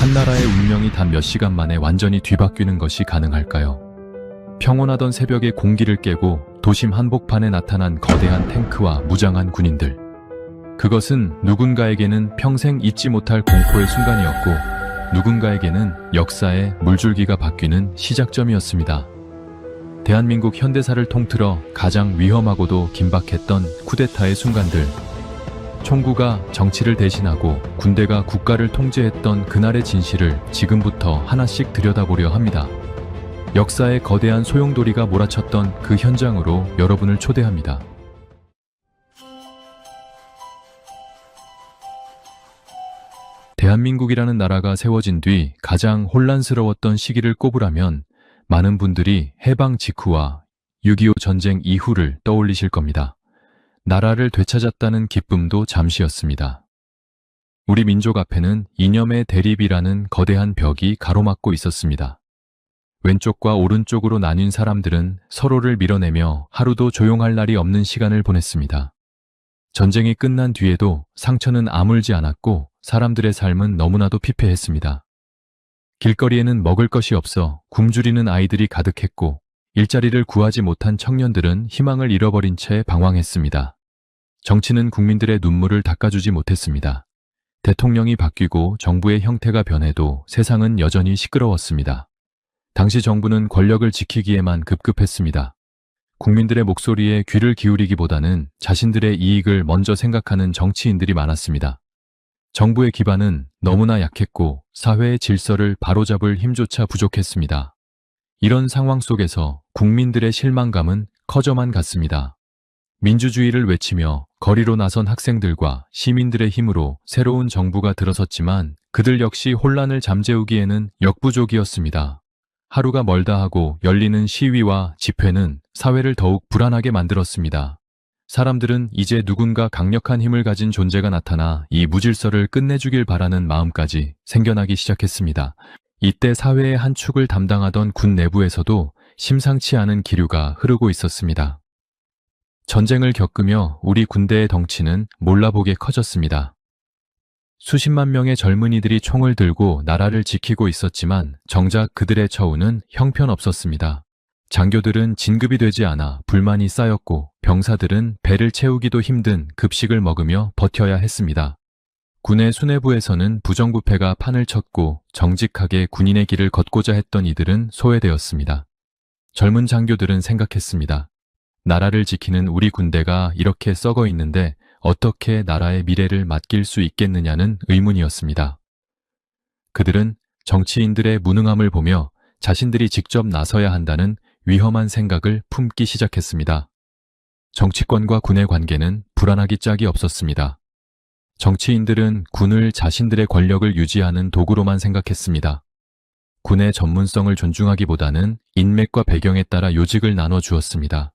한 나라의 운명이 단 몇 시간 만에 완전히 뒤바뀌는 것이 가능할까요? 평온하던 새벽의 공기를 깨고 도심 한복판에 나타난 거대한 탱크와 무장한 군인들. 그것은 누군가에게는 평생 잊지 못할 공포의 순간이었고, 누군가에게는 역사의 물줄기가 바뀌는 시작점이었습니다. 대한민국 현대사를 통틀어 가장 위험하고도 긴박했던 쿠데타의 순간들. 총구가 정치를 대신하고 군대가 국가를 통제했던 그날의 진실을 지금부터 하나씩 들여다보려 합니다. 역사의 거대한 소용돌이가 몰아쳤던 그 현장으로 여러분을 초대합니다. 대한민국이라는 나라가 세워진 뒤 가장 혼란스러웠던 시기를 꼽으라면 많은 분들이 해방 직후와 6.25 전쟁 이후를 떠올리실 겁니다. 나라를 되찾았다는 기쁨도 잠시였습니다. 우리 민족 앞에는 이념의 대립이라는 거대한 벽이 가로막고 있었습니다. 왼쪽과 오른쪽으로 나뉜 사람들은 서로를 밀어내며 하루도 조용할 날이 없는 시간을 보냈습니다. 전쟁이 끝난 뒤에도 상처는 아물지 않았고 사람들의 삶은 너무나도 피폐했습니다. 길거리에는 먹을 것이 없어 굶주리는 아이들이 가득했고 일자리를 구하지 못한 청년들은 희망을 잃어버린 채 방황했습니다. 정치는 국민들의 눈물을 닦아주지 못했습니다. 대통령이 바뀌고 정부의 형태가 변해도 세상은 여전히 시끄러웠습니다. 당시 정부는 권력을 지키기에만 급급했습니다. 국민들의 목소리에 귀를 기울이기보다는 자신들의 이익을 먼저 생각하는 정치인들이 많았습니다. 정부의 기반은 너무나 약했고 사회의 질서를 바로잡을 힘조차 부족했습니다. 이런 상황 속에서 국민들의 실망감은 커져만 갔습니다. 민주주의를 외치며 거리로 나선 학생들과 시민들의 힘으로 새로운 정부가 들어섰지만 그들 역시 혼란을 잠재우기에는 역부족이었습니다. 하루가 멀다 하고 열리는 시위와 집회는 사회를 더욱 불안하게 만들었습니다. 사람들은 이제 누군가 강력한 힘을 가진 존재가 나타나 이 무질서를 끝내주길 바라는 마음까지 생겨나기 시작했습니다. 이때 사회의 한 축을 담당하던 군 내부에서도 심상치 않은 기류가 흐르고 있었습니다. 전쟁을 겪으며 우리 군대의 덩치는 몰라보게 커졌습니다. 수십만 명의 젊은이들이 총을 들고 나라를 지키고 있었지만 정작 그들의 처우는 형편없었습니다. 장교들은 진급이 되지 않아 불만이 쌓였고 병사들은 배를 채우기도 힘든 급식을 먹으며 버텨야 했습니다. 군의 수뇌부에서는 부정부패가 판을 쳤고 정직하게 군인의 길을 걷고자 했던 이들은 소외되었습니다. 젊은 장교들은 생각했습니다. 나라를 지키는 우리 군대가 이렇게 썩어 있는데 어떻게 나라의 미래를 맡길 수 있겠느냐는 의문이었습니다. 그들은 정치인들의 무능함을 보며 자신들이 직접 나서야 한다는 위험한 생각을 품기 시작했습니다. 정치권과 군의 관계는 불안하기 짝이 없었습니다. 정치인들은 군을 자신들의 권력을 유지하는 도구로만 생각했습니다. 군의 전문성을 존중하기보다는 인맥과 배경에 따라 요직을 나눠주었습니다.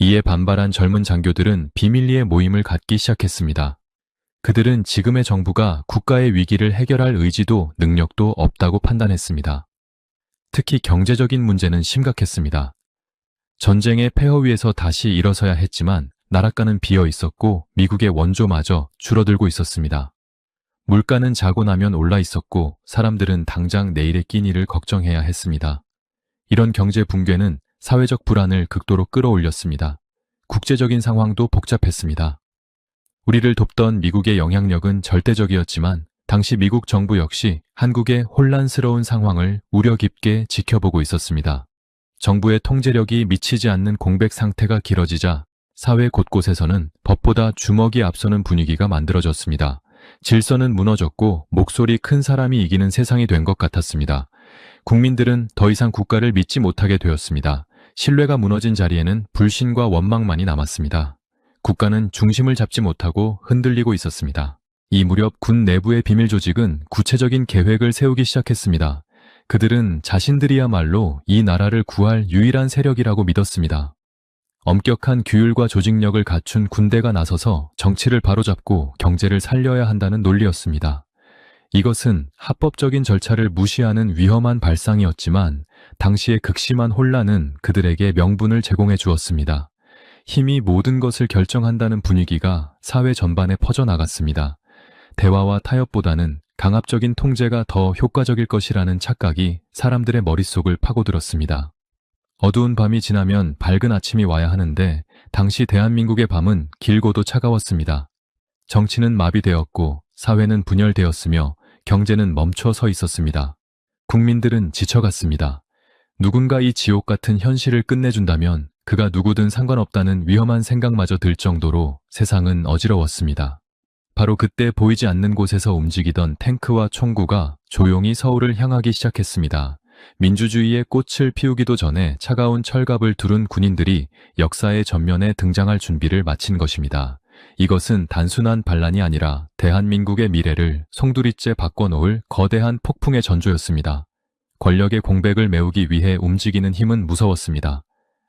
이에 반발한 젊은 장교들은 비밀리에 모임을 갖기 시작했습니다. 그들은 지금의 정부가 국가의 위기를 해결할 의지도 능력도 없다고 판단했습니다. 특히 경제적인 문제는 심각했습니다. 전쟁의 폐허 위에서 다시 일어서야 했지만 나라가는 비어 있었고 미국의 원조마저 줄어들고 있었습니다. 물가는 자고 나면 올라 있었고 사람들은 당장 내일의 끼니를 걱정해야 했습니다. 이런 경제 붕괴는 사회적 불안을 극도로 끌어올렸습니다. 국제적인 상황도 복잡했습니다. 우리를 돕던 미국의 영향력은 절대적이었지만 당시 미국 정부 역시 한국의 혼란스러운 상황을 우려 깊게 지켜보고 있었습니다. 정부의 통제력이 미치지 않는 공백 상태가 길어지자 사회 곳곳에서는 법보다 주먹이 앞서는 분위기가 만들어졌습니다. 질서는 무너졌고 목소리 큰 사람이 이기는 세상이 된 것 같았습니다. 국민들은 더 이상 국가를 믿지 못하게 되었습니다. 신뢰가 무너진 자리에는 불신과 원망만이 남았습니다. 국가는 중심을 잡지 못하고 흔들리고 있었습니다. 이 무렵 군 내부의 비밀 조직은 구체적인 계획을 세우기 시작했습니다. 그들은 자신들이야말로 이 나라를 구할 유일한 세력이라고 믿었습니다. 엄격한 규율과 조직력을 갖춘 군대가 나서서 정치를 바로잡고 경제를 살려야 한다는 논리였습니다. 이것은 합법적인 절차를 무시하는 위험한 발상이었지만 당시의 극심한 혼란은 그들에게 명분을 제공해 주었습니다. 힘이 모든 것을 결정한다는 분위기가 사회 전반에 퍼져나갔습니다. 대화와 타협보다는 강압적인 통제가 더 효과적일 것이라는 착각이 사람들의 머릿속을 파고들었습니다. 어두운 밤이 지나면 밝은 아침이 와야 하는데 당시 대한민국의 밤은 길고도 차가웠습니다. 정치는 마비되었고 사회는 분열되었으며 경제는 멈춰 서 있었습니다. 국민들은 지쳐갔습니다. 누군가 이 지옥 같은 현실을 끝내준다면 그가 누구든 상관없다는 위험한 생각마저 들 정도로 세상은 어지러웠습니다. 바로 그때 보이지 않는 곳에서 움직이던 탱크와 총구가 조용히 서울을 향하기 시작했습니다. 민주주의의 꽃을 피우기도 전에 차가운 철갑을 두른 군인들이 역사의 전면에 등장할 준비를 마친 것입니다. 이것은 단순한 반란이 아니라 대한민국의 미래를 송두리째 바꿔놓을 거대한 폭풍의 전조였습니다. 권력의 공백을 메우기 위해 움직이는 힘은 무서웠습니다.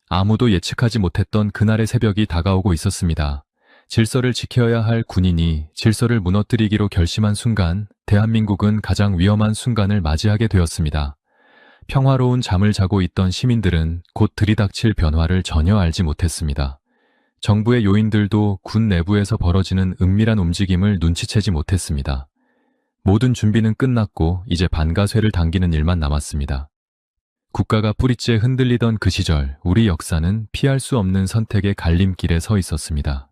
아무도 예측하지 못했던 그날의 새벽이 다가오고 있었습니다. 질서를 지켜야 할 군인이 질서를 무너뜨리기로 결심한 순간 대한민국은 가장 위험한 순간을 맞이하게 되었습니다. 평화로운 잠을 자고 있던 시민들은 곧 들이닥칠 변화를 전혀 알지 못했습니다. 정부의 요인들도 군 내부에서 벌어지는 은밀한 움직임을 눈치채지 못했습니다. 모든 준비는 끝났고 이제 반가쇠를 당기는 일만 남았습니다. 국가가 뿌리째 흔들리던 그 시절 우리 역사는 피할 수 없는 선택의 갈림길에 서 있었습니다.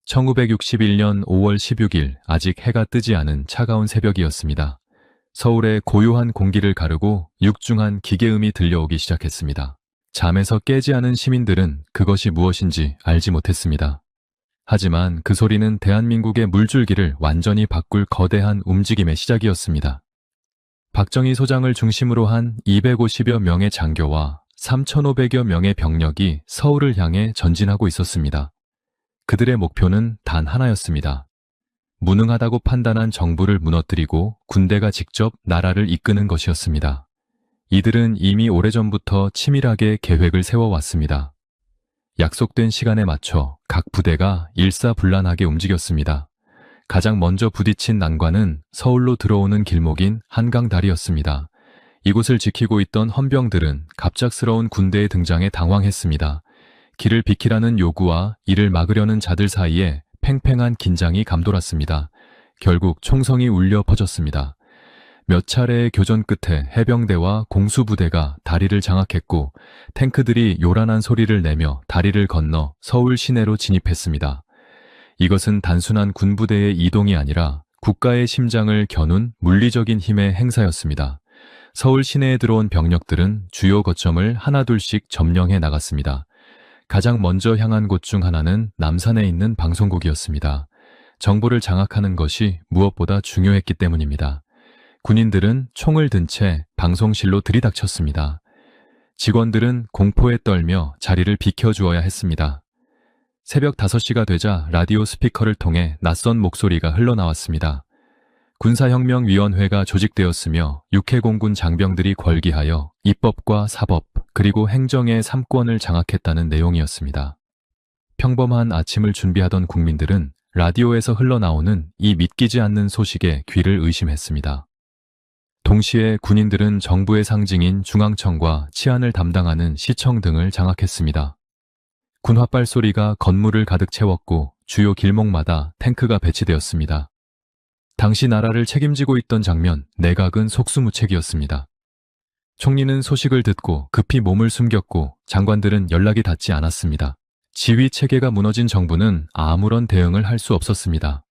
1961년 5월 16일 아직 해가 뜨지 않은 차가운 새벽이었습니다. 서울의 고요한 공기를 가르고 육중한 기계음이 들려오기 시작했습니다. 잠에서 깨지 않은 시민들은 그것이 무엇인지 알지 못했습니다. 하지만 그 소리는 대한민국의 물줄기를 완전히 바꿀 거대한 움직임의 시작이었습니다. 박정희 소장을 중심으로 한 250여 명의 장교와 3,500여 명의 병력이 서울을 향해 전진하고 있었습니다. 그들의 목표는 단 하나였습니다. 무능하다고 판단한 정부를 무너뜨리고 군대가 직접 나라를 이끄는 것이었습니다. 이들은 이미 오래전부터 치밀하게 계획을 세워왔습니다. 약속된 시간에 맞춰 각 부대가 일사불란하게 움직였습니다. 가장 먼저 부딪힌 난관은 서울로 들어오는 길목인 한강다리였습니다. 이곳을 지키고 있던 헌병들은 갑작스러운 군대의 등장에 당황했습니다. 길을 비키라는 요구와 이를 막으려는 자들 사이에 팽팽한 긴장이 감돌았습니다. 결국 총성이 울려 퍼졌습니다. 몇 차례의 교전 끝에 해병대와 공수부대가 다리를 장악했고 탱크들이 요란한 소리를 내며 다리를 건너 서울 시내로 진입했습니다. 이것은 단순한 군부대의 이동이 아니라 국가의 심장을 겨눈 물리적인 힘의 행사였습니다. 서울 시내에 들어온 병력들은 주요 거점을 하나둘씩 점령해 나갔습니다. 가장 먼저 향한 곳 중 하나는 남산에 있는 방송국이었습니다. 정보를 장악하는 것이 무엇보다 중요했기 때문입니다. 군인들은 총을 든 채 방송실로 들이닥쳤습니다. 직원들은 공포에 떨며 자리를 비켜주어야 했습니다. 새벽 5시가 되자 라디오 스피커를 통해 낯선 목소리가 흘러나왔습니다. 군사혁명위원회가 조직되었으며 육해공군 장병들이 걸기하여 입법과 사법 그리고 행정의 3권을 장악했다는 내용이었습니다. 평범한 아침을 준비하던 국민들은 라디오에서 흘러나오는 이 믿기지 않는 소식에 귀를 의심했습니다. 동시에 군인들은 정부의 상징인 중앙청과 치안을 담당하는 시청 등을 장악했습니다. 군홧발 소리가 건물을 가득 채웠고 주요 길목마다 탱크가 배치되었습니다. 당시 나라를 책임지고 있던 장면, 내각은 속수무책이었습니다. 총리는 소식을 듣고 급히 몸을 숨겼고 장관들은 연락이 닿지 않았습니다. 지휘 체계가 무너진 정부는 아무런 대응을 할 수 없었습니다.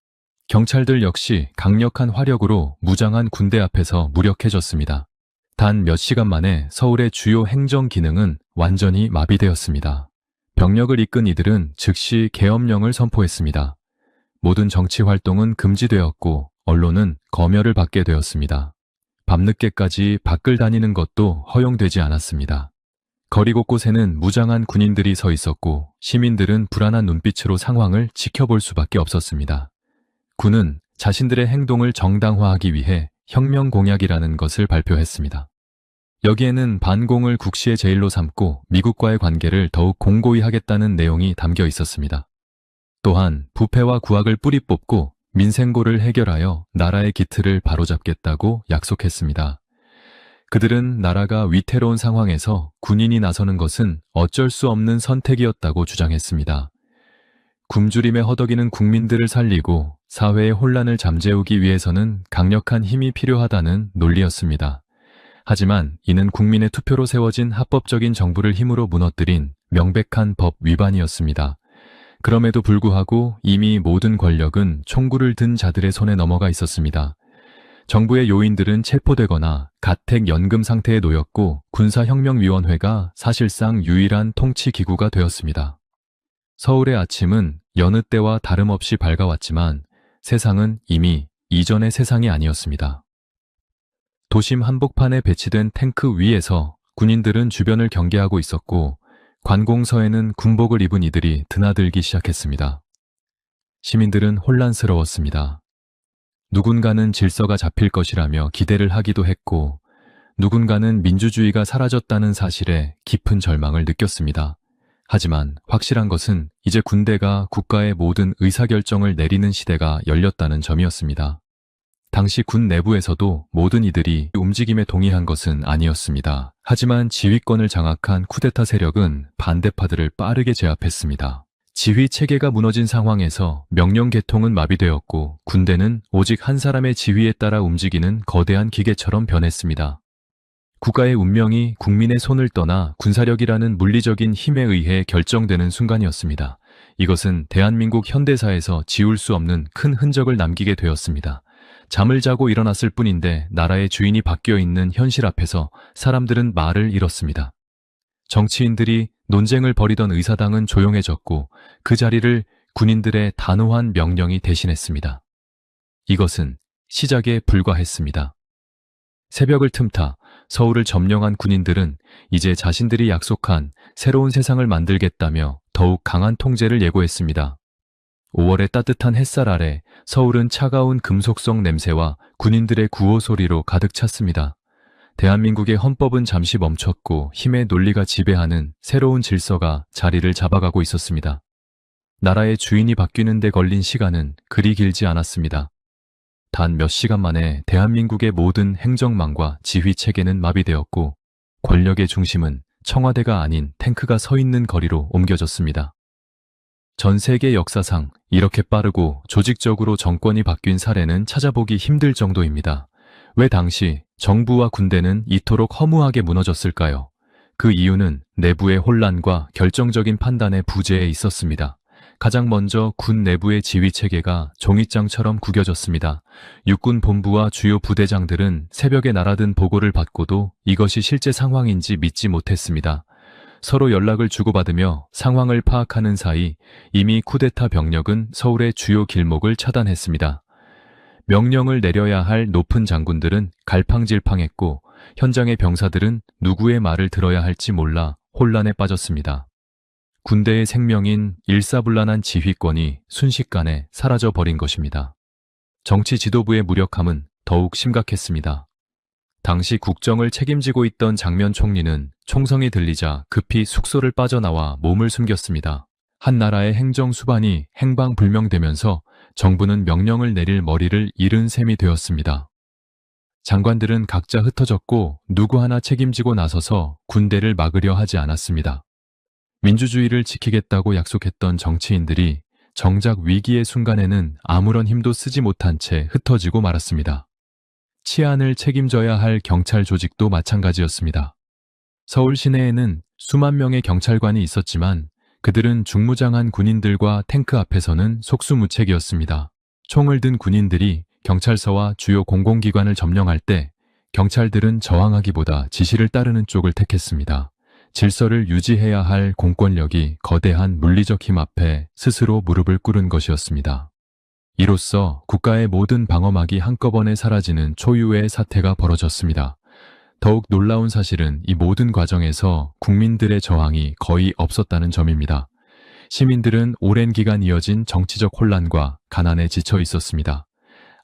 경찰들 역시 강력한 화력으로 무장한 군대 앞에서 무력해졌습니다. 단 몇 시간 만에 서울의 주요 행정 기능은 완전히 마비되었습니다. 병력을 이끈 이들은 즉시 계엄령을 선포했습니다. 모든 정치 활동은 금지되었고 언론은 검열을 받게 되었습니다. 밤늦게까지 밖을 다니는 것도 허용되지 않았습니다. 거리 곳곳에는 무장한 군인들이 서 있었고 시민들은 불안한 눈빛으로 상황을 지켜볼 수밖에 없었습니다. 군은 자신들의 행동을 정당화하기 위해 혁명 공약이라는 것을 발표했습니다. 여기에는 반공을 국시의 제일로 삼고 미국과의 관계를 더욱 공고히 하겠다는 내용이 담겨 있었습니다. 또한 부패와 구악을 뿌리 뽑고 민생고를 해결하여 나라의 기틀을 바로잡겠다고 약속했습니다. 그들은 나라가 위태로운 상황에서 군인이 나서는 것은 어쩔 수 없는 선택이었다고 주장했습니다. 굶주림에 허덕이는 국민들을 살리고 사회의 혼란을 잠재우기 위해서는 강력한 힘이 필요하다는 논리였습니다. 하지만 이는 국민의 투표로 세워진 합법적인 정부를 힘으로 무너뜨린 명백한 법 위반이었습니다. 그럼에도 불구하고 이미 모든 권력은 총구를 든 자들의 손에 넘어가 있었습니다. 정부의 요인들은 체포되거나 가택 연금 상태에 놓였고 군사혁명위원회가 사실상 유일한 통치기구가 되었습니다. 서울의 아침은 여느 때와 다름없이 밝아왔지만 세상은 이미 이전의 세상이 아니었습니다. 도심 한복판에 배치된 탱크 위에서 군인들은 주변을 경계하고 있었고 관공서에는 군복을 입은 이들이 드나들기 시작했습니다. 시민들은 혼란스러웠습니다. 누군가는 질서가 잡힐 것이라며 기대를 하기도 했고 누군가는 민주주의가 사라졌다는 사실에 깊은 절망을 느꼈습니다. 하지만 확실한 것은 이제 군대가 국가의 모든 의사결정을 내리는 시대가 열렸다는 점이었습니다. 당시 군 내부에서도 모든 이들이 움직임에 동의한 것은 아니었습니다. 하지만 지휘권을 장악한 쿠데타 세력은 반대파들을 빠르게 제압했습니다. 지휘 체계가 무너진 상황에서 명령 계통은 마비되었고 군대는 오직 한 사람의 지휘에 따라 움직이는 거대한 기계처럼 변했습니다. 국가의 운명이 국민의 손을 떠나 군사력이라는 물리적인 힘에 의해 결정되는 순간이었습니다. 이것은 대한민국 현대사에서 지울 수 없는 큰 흔적을 남기게 되었습니다. 잠을 자고 일어났을 뿐인데 나라의 주인이 바뀌어 있는 현실 앞에서 사람들은 말을 잃었습니다. 정치인들이 논쟁을 벌이던 의사당은 조용해졌고 그 자리를 군인들의 단호한 명령이 대신했습니다. 이것은 시작에 불과했습니다. 새벽을 틈타 서울을 점령한 군인들은 이제 자신들이 약속한 새로운 세상을 만들겠다며 더욱 강한 통제를 예고했습니다. 5월의 따뜻한 햇살 아래 서울은 차가운 금속성 냄새와 군인들의 구호 소리로 가득 찼습니다. 대한민국의 헌법은 잠시 멈췄고 힘의 논리가 지배하는 새로운 질서가 자리를 잡아가고 있었습니다. 나라의 주인이 바뀌는 데 걸린 시간은 그리 길지 않았습니다. 단 몇 시간 만에 대한민국의 모든 행정망과 지휘체계는 마비되었고 권력의 중심은 청와대가 아닌 탱크가 서 있는 거리로 옮겨졌습니다. 전 세계 역사상 이렇게 빠르고 조직적으로 정권이 바뀐 사례는 찾아보기 힘들 정도입니다. 왜 당시 정부와 군대는 이토록 허무하게 무너졌을까요? 그 이유는 내부의 혼란과 결정적인 판단의 부재에 있었습니다. 가장 먼저 군 내부의 지휘체계가 종잇장처럼 구겨졌습니다. 육군 본부와 주요 부대장들은 새벽에 날아든 보고를 받고도 이것이 실제 상황인지 믿지 못했습니다. 서로 연락을 주고받으며 상황을 파악하는 사이 이미 쿠데타 병력은 서울의 주요 길목을 차단했습니다. 명령을 내려야 할 높은 장군들은 갈팡질팡했고 현장의 병사들은 누구의 말을 들어야 할지 몰라 혼란에 빠졌습니다. 군대의 생명인 일사불란한 지휘권이 순식간에 사라져버린 것입니다. 정치 지도부의 무력함은 더욱 심각했습니다. 당시 국정을 책임지고 있던 장면 총리는 총성이 들리자 급히 숙소를 빠져나와 몸을 숨겼습니다. 한 나라의 행정 수반이 행방불명되면서 정부는 명령을 내릴 머리를 잃은 셈이 되었습니다. 장관들은 각자 흩어졌고 누구 하나 책임지고 나서서 군대를 막으려 하지 않았습니다. 민주주의를 지키겠다고 약속했던 정치인들이 정작 위기의 순간에는 아무런 힘도 쓰지 못한 채 흩어지고 말았습니다. 치안을 책임져야 할 경찰 조직도 마찬가지였습니다. 서울 시내에는 수만 명의 경찰관이 있었지만 그들은 중무장한 군인들과 탱크 앞에서는 속수무책이었습니다. 총을 든 군인들이 경찰서와 주요 공공기관을 점령할 때 경찰들은 저항하기보다 지시를 따르는 쪽을 택했습니다. 질서를 유지해야 할 공권력이 거대한 물리적 힘 앞에 스스로 무릎을 꿇은 것이었습니다. 이로써 국가의 모든 방어막이 한꺼번에 사라지는 초유의 사태가 벌어졌습니다. 더욱 놀라운 사실은 이 모든 과정에서 국민들의 저항이 거의 없었다는 점입니다. 시민들은 오랜 기간 이어진 정치적 혼란과 가난에 지쳐 있었습니다.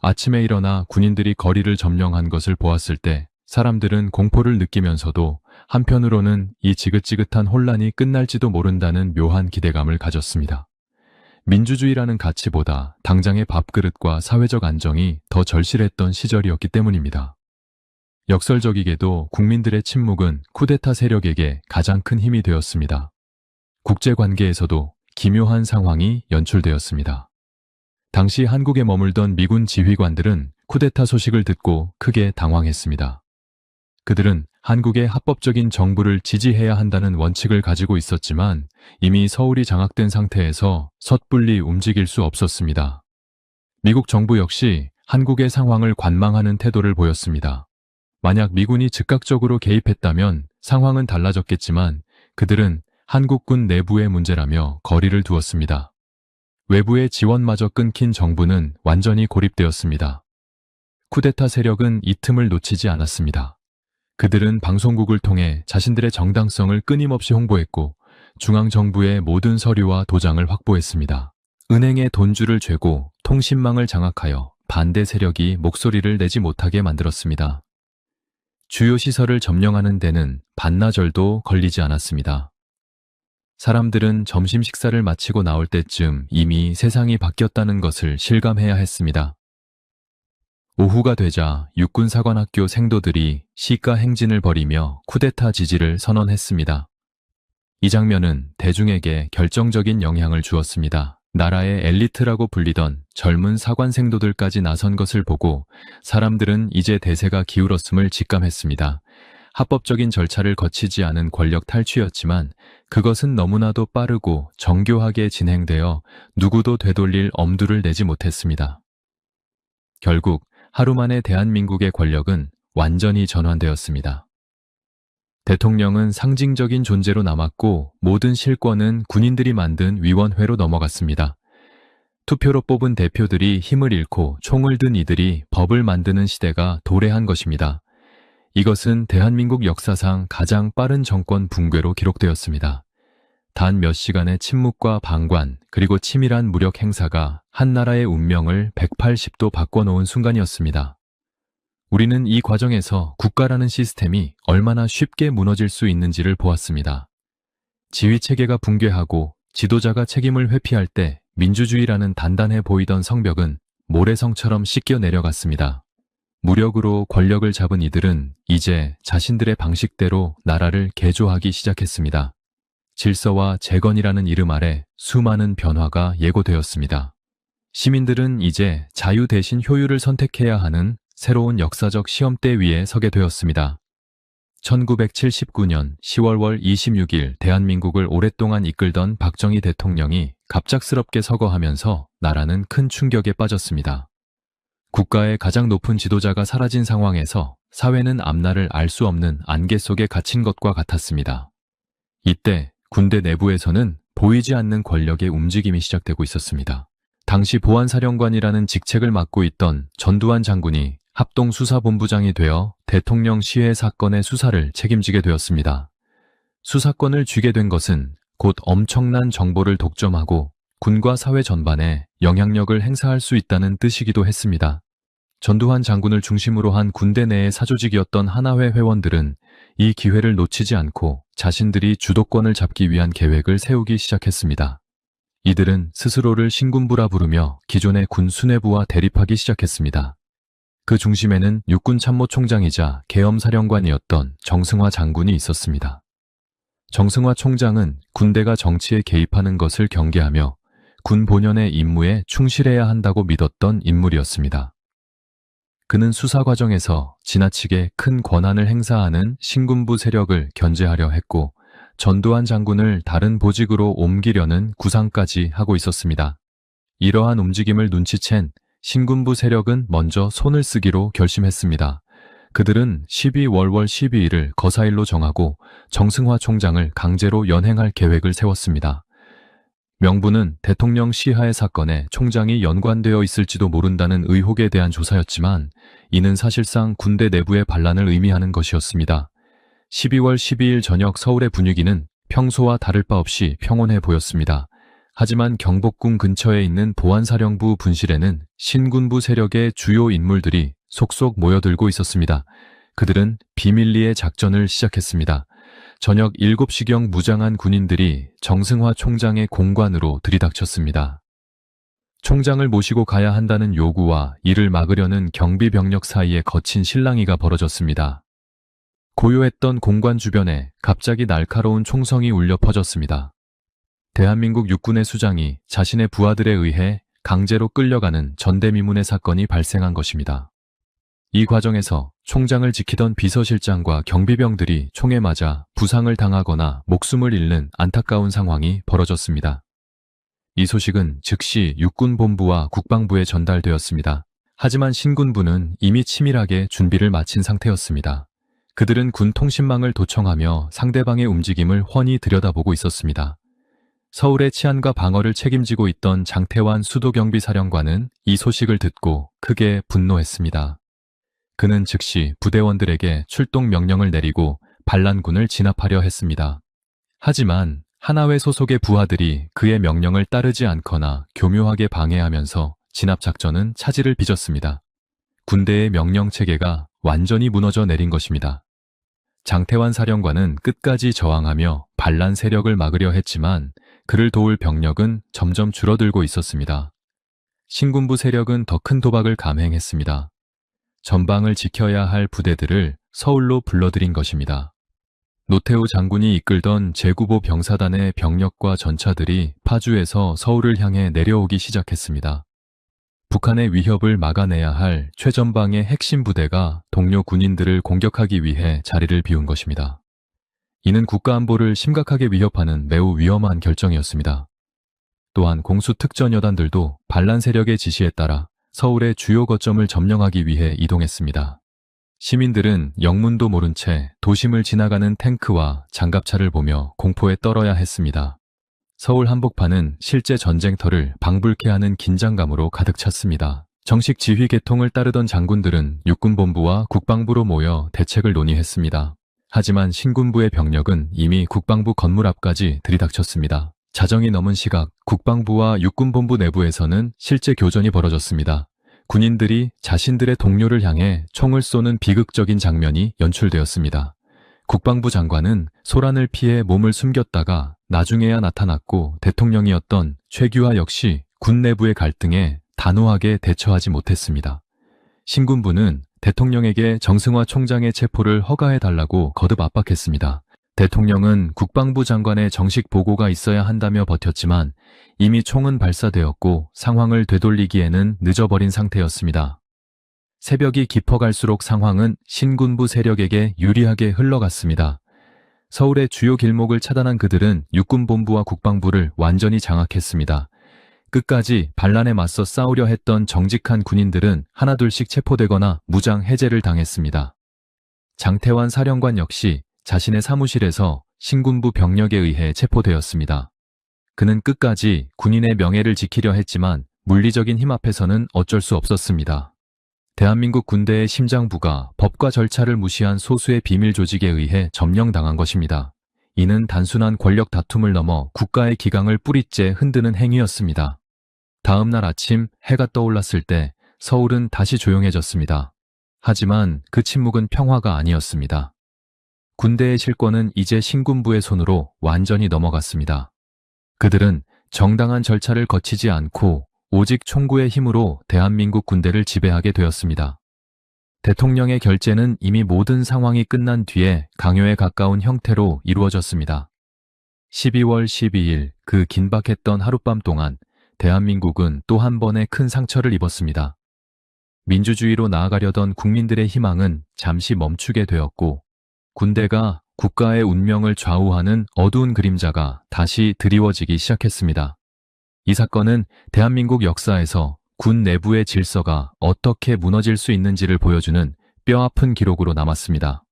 아침에 일어나 군인들이 거리를 점령한 것을 보았을 때 사람들은 공포를 느끼면서도 한편으로는 이 지긋지긋한 혼란이 끝날지도 모른다는 묘한 기대감을 가졌습니다. 민주주의라는 가치보다 당장의 밥그릇과 사회적 안정이 더 절실했던 시절이었기 때문입니다. 역설적이게도 국민들의 침묵은 쿠데타 세력에게 가장 큰 힘이 되었습니다. 국제관계에서도 기묘한 상황이 연출되었습니다. 당시 한국에 머물던 미군 지휘관들은 쿠데타 소식을 듣고 크게 당황했습니다. 그들은 한국의 합법적인 정부를 지지해야 한다는 원칙을 가지고 있었지만 이미 서울이 장악된 상태에서 섣불리 움직일 수 없었습니다. 미국 정부 역시 한국의 상황을 관망하는 태도를 보였습니다. 만약 미군이 즉각적으로 개입했다면 상황은 달라졌겠지만 그들은 한국군 내부의 문제라며 거리를 두었습니다. 외부의 지원마저 끊긴 정부는 완전히 고립되었습니다. 쿠데타 세력은 이 틈을 놓치지 않았습니다. 그들은 방송국을 통해 자신들의 정당성을 끊임없이 홍보했고 중앙정부의 모든 서류와 도장을 확보했습니다. 은행에 돈줄을 죄고 통신망을 장악하여 반대 세력이 목소리를 내지 못하게 만들었습니다. 주요 시설을 점령하는 데는 반나절도 걸리지 않았습니다. 사람들은 점심 식사를 마치고 나올 때쯤 이미 세상이 바뀌었다는 것을 실감해야 했습니다. 오후가 되자 육군사관학교 생도들이 시가 행진을 벌이며 쿠데타 지지를 선언했습니다. 이 장면은 대중에게 결정적인 영향을 주었습니다. 나라의 엘리트라고 불리던 젊은 사관생도들까지 나선 것을 보고 사람들은 이제 대세가 기울었음을 직감했습니다. 합법적인 절차를 거치지 않은 권력 탈취였지만 그것은 너무나도 빠르고 정교하게 진행되어 누구도 되돌릴 엄두를 내지 못했습니다. 결국 하루 만에 대한민국의 권력은 완전히 전환되었습니다. 대통령은 상징적인 존재로 남았고 모든 실권은 군인들이 만든 위원회로 넘어갔습니다. 투표로 뽑은 대표들이 힘을 잃고 총을 든 이들이 법을 만드는 시대가 도래한 것입니다. 이것은 대한민국 역사상 가장 빠른 정권 붕괴로 기록되었습니다. 단 몇 시간의 침묵과 방관 그리고 치밀한 무력 행사가 한 나라의 운명을 180도 바꿔놓은 순간이었습니다. 우리는 이 과정에서 국가라는 시스템이 얼마나 쉽게 무너질 수 있는지를 보았습니다. 지휘체계가 붕괴하고 지도자가 책임을 회피할 때 민주주의라는 단단해 보이던 성벽은 모래성처럼 씻겨 내려갔습니다. 무력으로 권력을 잡은 이들은 이제 자신들의 방식대로 나라를 개조하기 시작했습니다. 질서와 재건이라는 이름 아래 수많은 변화가 예고되었습니다. 시민들은 이제 자유 대신 효율을 선택해야 하는 새로운 역사적 시험대 위에 서게 되었습니다. 1979년 10월 26일 대한민국을 오랫동안 이끌던 박정희 대통령이 갑작스럽게 서거하면서 나라는 큰 충격에 빠졌습니다. 국가의 가장 높은 지도자가 사라진 상황에서 사회는 앞날을 알 수 없는 안개 속에 갇힌 것과 같았습니다. 이때 군대 내부에서는 보이지 않는 권력의 움직임이 시작되고 있었습니다. 당시 보안사령관이라는 직책을 맡고 있던 전두환 장군이 합동수사본부장이 되어 대통령 시해 사건의 수사를 책임지게 되었습니다. 수사권을 쥐게 된 것은 곧 엄청난 정보를 독점하고 군과 사회 전반에 영향력을 행사할 수 있다는 뜻이기도 했습니다. 전두환 장군을 중심으로 한 군대 내의 사조직이었던 하나회 회원들은 이 기회를 놓치지 않고 자신들이 주도권을 잡기 위한 계획을 세우기 시작했습니다. 이들은 스스로를 신군부라 부르며 기존의 군 수뇌부와 대립하기 시작했습니다. 그 중심에는 육군참모총장이자 계엄사령관이었던 정승화 장군이 있었습니다. 정승화 총장은 군대가 정치에 개입하는 것을 경계하며 군 본연의 임무에 충실해야 한다고 믿었던 인물이었습니다. 그는 수사 과정에서 지나치게 큰 권한을 행사하는 신군부 세력을 견제하려 했고 전두환 장군을 다른 보직으로 옮기려는 구상까지 하고 있었습니다. 이러한 움직임을 눈치챈 신군부 세력은 먼저 손을 쓰기로 결심했습니다. 그들은 12월 12일을 거사일로 정하고 정승화 총장을 강제로 연행할 계획을 세웠습니다. 명분은 대통령 시하의 사건에 총장이 연관되어 있을지도 모른다는 의혹에 대한 조사였지만 이는 사실상 군대 내부의 반란을 의미하는 것이었습니다. 12월 12일 저녁 서울의 분위기는 평소와 다를 바 없이 평온해 보였습니다. 하지만 경복궁 근처에 있는 보안사령부 분실에는 신군부 세력의 주요 인물들이 속속 모여들고 있었습니다. 그들은 비밀리에 작전을 시작했습니다. 저녁 7시경 무장한 군인들이 정승화 총장의 공관으로 들이닥쳤습니다. 총장을 모시고 가야 한다는 요구와 이를 막으려는 경비병력 사이에 거친 실랑이가 벌어졌습니다. 고요했던 공관 주변에 갑자기 날카로운 총성이 울려 퍼졌습니다. 대한민국 육군의 수장이 자신의 부하들에 의해 강제로 끌려가는 전대미문의 사건이 발생한 것입니다. 이 과정에서 총장을 지키던 비서실장과 경비병들이 총에 맞아 부상을 당하거나 목숨을 잃는 안타까운 상황이 벌어졌습니다. 이 소식은 즉시 육군본부와 국방부에 전달되었습니다. 하지만 신군부는 이미 치밀하게 준비를 마친 상태였습니다. 그들은 군 통신망을 도청하며 상대방의 움직임을 훤히 들여다보고 있었습니다. 서울의 치안과 방어를 책임지고 있던 장태환 수도경비사령관은 이 소식을 듣고 크게 분노했습니다. 그는 즉시 부대원들에게 출동 명령을 내리고 반란군을 진압하려 했습니다. 하지만 하나회 소속의 부하들이 그의 명령을 따르지 않거나 교묘하게 방해하면서 진압작전은 차질을 빚었습니다. 군대의 명령체계가 완전히 무너져 내린 것입니다. 장태환 사령관은 끝까지 저항하며 반란 세력을 막으려 했지만 그를 도울 병력은 점점 줄어들고 있었습니다. 신군부 세력은 더 큰 도박을 감행했습니다. 전방을 지켜야 할 부대들을 서울로 불러들인 것입니다. 노태우 장군이 이끌던 제9보 병사단의 병력과 전차들이 파주에서 서울을 향해 내려오기 시작했습니다. 북한의 위협을 막아내야 할 최전방의 핵심 부대가 동료 군인들을 공격하기 위해 자리를 비운 것입니다. 이는 국가안보를 심각하게 위협하는 매우 위험한 결정이었습니다. 또한 공수특전여단들도 반란 세력의 지시에 따라 서울의 주요 거점을 점령하기 위해 이동했습니다. 시민들은 영문도 모른 채 도심을 지나가는 탱크와 장갑차를 보며 공포에 떨어야 했습니다. 서울 한복판은 실제 전쟁터를 방불케 하는 긴장감으로 가득 찼습니다. 정식 지휘 계통을 따르던 장군들은 육군본부와 국방부로 모여 대책을 논의했습니다. 하지만 신군부의 병력은 이미 국방부 건물 앞까지 들이닥쳤습니다. 자정이 넘은 시각 국방부와 육군본부 내부에서는 실제 교전이 벌어졌습니다. 군인들이 자신들의 동료를 향해 총을 쏘는 비극적인 장면이 연출되었습니다. 국방부 장관은 소란을 피해 몸을 숨겼다가 나중에야 나타났고 대통령이었던 최규하 역시 군 내부의 갈등에 단호하게 대처하지 못했습니다. 신군부는 대통령에게 정승화 총장의 체포를 허가해달라고 거듭 압박했습니다. 대통령은 국방부 장관의 정식 보고가 있어야 한다며 버텼지만 이미 총은 발사되었고 상황을 되돌리기에는 늦어버린 상태였습니다. 새벽이 깊어갈수록 상황은 신군부 세력에게 유리하게 흘러갔습니다. 서울의 주요 길목을 차단한 그들은 육군본부와 국방부를 완전히 장악했습니다. 끝까지 반란에 맞서 싸우려 했던 정직한 군인들은 하나둘씩 체포되거나 무장 해제를 당했습니다. 장태환 사령관 역시 자신의 사무실에서 신군부 병력에 의해 체포되었습니다. 그는 끝까지 군인의 명예를 지키려 했지만 물리적인 힘 앞에서는 어쩔 수 없었습니다. 대한민국 군대의 심장부가 법과 절차를 무시한 소수의 비밀 조직에 의해 점령당한 것입니다. 이는 단순한 권력 다툼을 넘어 국가의 기강을 뿌리째 흔드는 행위였습니다. 다음 날 아침 해가 떠올랐을 때 서울은 다시 조용해졌습니다. 하지만 그 침묵은 평화가 아니었습니다. 군대의 실권은 이제 신군부의 손으로 완전히 넘어갔습니다. 그들은 정당한 절차를 거치지 않고 오직 총구의 힘으로 대한민국 군대를 지배하게 되었습니다. 대통령의 결재는 이미 모든 상황이 끝난 뒤에 강요에 가까운 형태로 이루어졌습니다. 12월 12일 그 긴박했던 하룻밤 동안 대한민국은 또 한 번의 큰 상처를 입었습니다. 민주주의로 나아가려던 국민들의 희망은 잠시 멈추게 되었고 군대가 국가의 운명을 좌우하는 어두운 그림자가 다시 드리워지기 시작했습니다. 이 사건은 대한민국 역사에서 군 내부의 질서가 어떻게 무너질 수 있는지를 보여주는 뼈아픈 기록으로 남았습니다.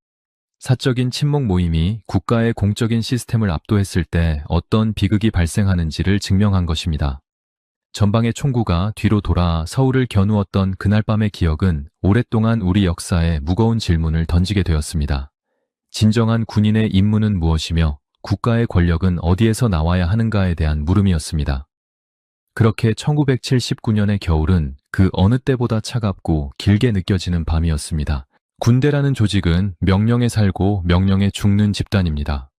사적인 친목 모임이 국가의 공적인 시스템을 압도했을 때 어떤 비극이 발생하는지를 증명한 것입니다. 전방의 총구가 뒤로 돌아 서울을 겨누었던 그날 밤의 기억은 오랫동안 우리 역사에 무거운 질문을 던지게 되었습니다. 진정한 군인의 임무는 무엇이며 국가의 권력은 어디에서 나와야 하는가에 대한 물음이었습니다. 그렇게 1979년의 겨울은 그 어느 때보다 차갑고 길게 느껴지는 밤이었습니다. 군대라는 조직은 명령에 살고 명령에 죽는 집단입니다.